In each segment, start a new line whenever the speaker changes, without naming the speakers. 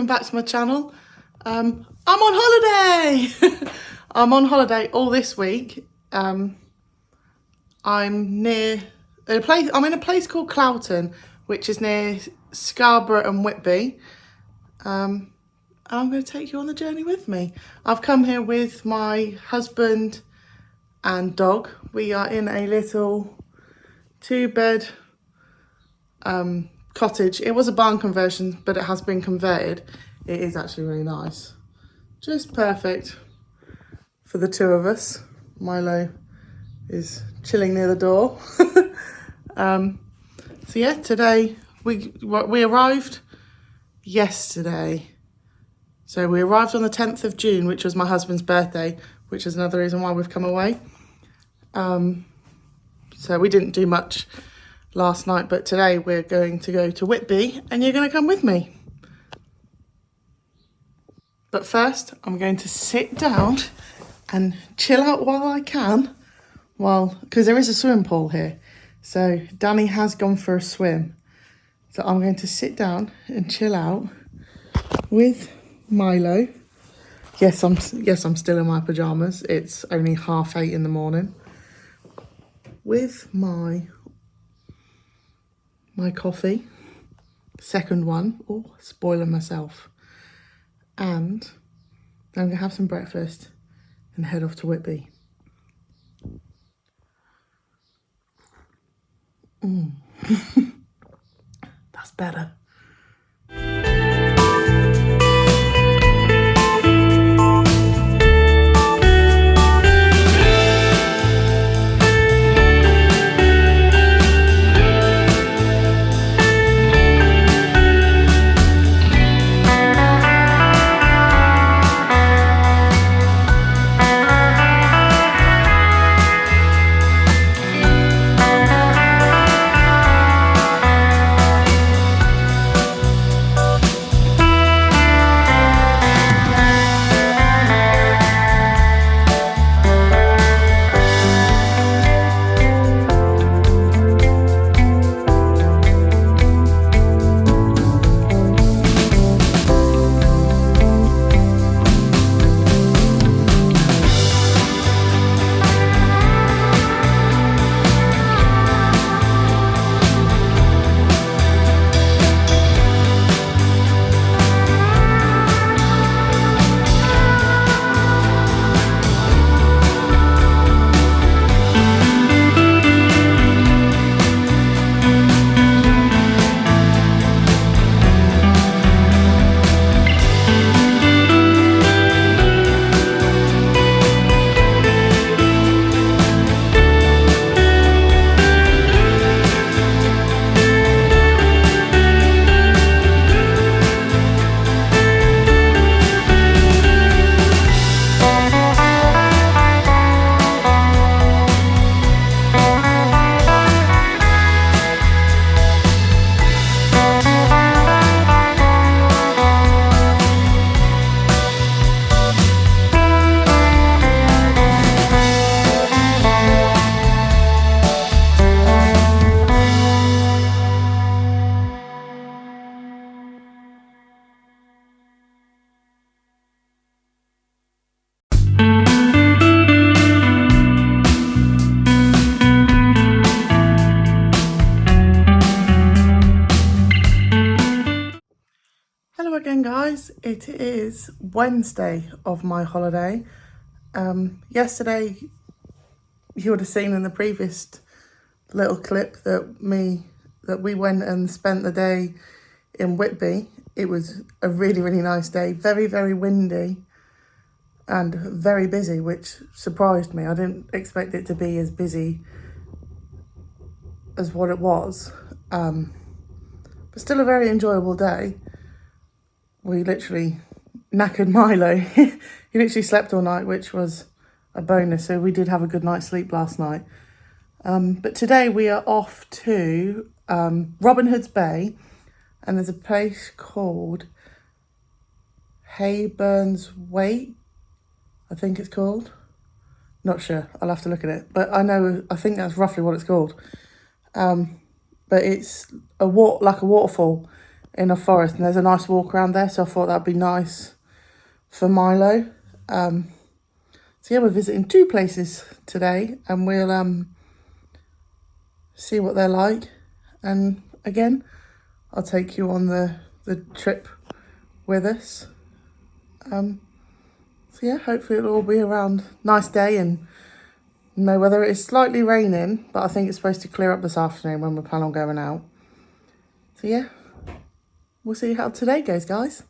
back to my channel. I'm on holiday. I'm on holiday all this week. I'm in a place called Cloughton, which is near Scarborough and Whitby. I'm going to take you on the journey with me. I've come here with my husband and dog. We are in a little 2-bed cottage. It was a barn conversion, but it has been converted. It is actually really nice. Just perfect for the two of us. Milo is chilling near the door. So yeah, today we arrived yesterday. So we arrived on the 10th of June, which was my husband's birthday, which is another reason why we've come away. So we didn't do much last night, but today we're going to go to Whitby and you're going to come with me. But first, I'm going to sit down and chill out while I can, because there is a swimming pool here. So Danny has gone for a swim. So I'm going to sit down and chill out with Milo. Yes, I'm still in my pajamas. It's only 8:30 in the morning. With my coffee, second one. Oh, spoiling myself. And then I'm going to have some breakfast and head off to Whitby. That's better. Hello again, guys. It is Wednesday of my holiday. Yesterday, you would have seen in the previous little clip that we went and spent the day in Whitby. It was a really, really nice day. Very, very windy and very busy, which surprised me. I didn't expect it to be as busy as what it was. But still a very enjoyable day. We literally knackered Milo. He literally slept all night, which was a bonus. So we did have a good night's sleep last night. But today we are off to Robin Hood's Bay. And there's a place called Hayburn Wyke, I think it's called. Not sure. I'll have to look at it. But I think that's roughly what it's called. But it's like a waterfall. in a forest, and there's a nice walk around there, so I thought that'd be nice for Milo. So yeah, we're visiting 2 places today, and we'll see what they're like. And again, I'll take you on the trip with us. So yeah, hopefully it'll all be around nice day and no weather. It is slightly raining, but I think it's supposed to clear up this afternoon when we plan on going out. So yeah, we'll see how today goes, guys.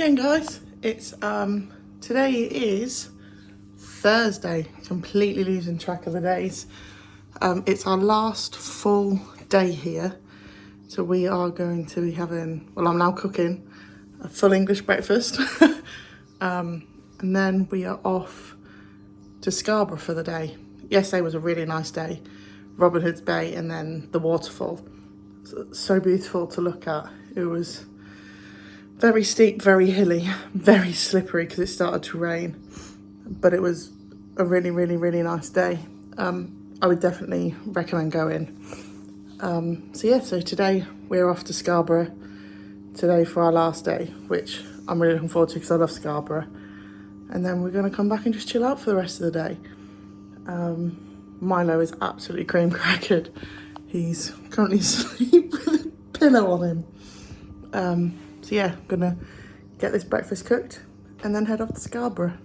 again, guys. It's today is Thursday. Completely losing track of the days. It's our last full day here, so we are going to be having, well, I'm now cooking a full English breakfast and then we are off to Scarborough for the day. Yesterday was a really nice day. Robin Hood's Bay and then the waterfall. So beautiful to look at. It was very steep, very hilly, very slippery because it started to rain, but it was a really, really, really nice day. I would definitely recommend going. So today we're off to Scarborough today for our last day, which I'm really looking forward to because I love Scarborough. And then we're going to come back and just chill out for the rest of the day. Milo is absolutely cream crackered. He's currently asleep with a pillow on him. So yeah, I'm gonna get this breakfast cooked and then head off to Scarborough.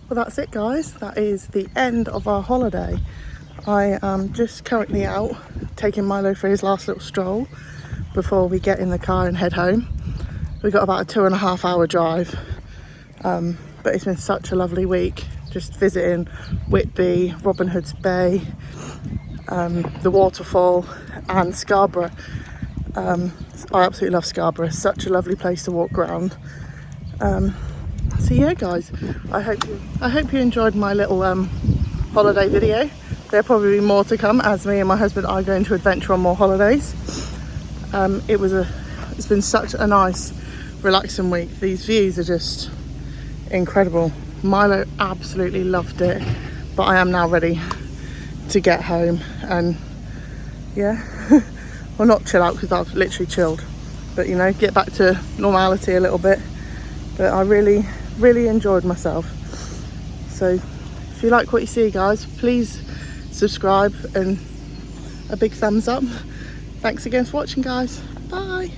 Well, that's it, guys. That is the end of our holiday. I am just currently out taking Milo for his last little stroll before we get in the car and head home. We've got about a 2.5 hour drive, but it's been such a lovely week, just visiting Whitby, Robin Hood's Bay, the waterfall and Scarborough. I absolutely love Scarborough. It's such a lovely place to walk around. So yeah, guys, I hope you enjoyed my little holiday video. There'll probably be more to come as me and my husband are going to adventure on more holidays. It's been such a nice, relaxing week. These views are just incredible. Milo absolutely loved it, but I am now ready to get home and yeah, well, not chill out because I've literally chilled, but you know, get back to normality a little bit. But I really enjoyed myself. So if you like what you see, guys, please subscribe and a big thumbs up. Thanks again for watching, guys. Bye.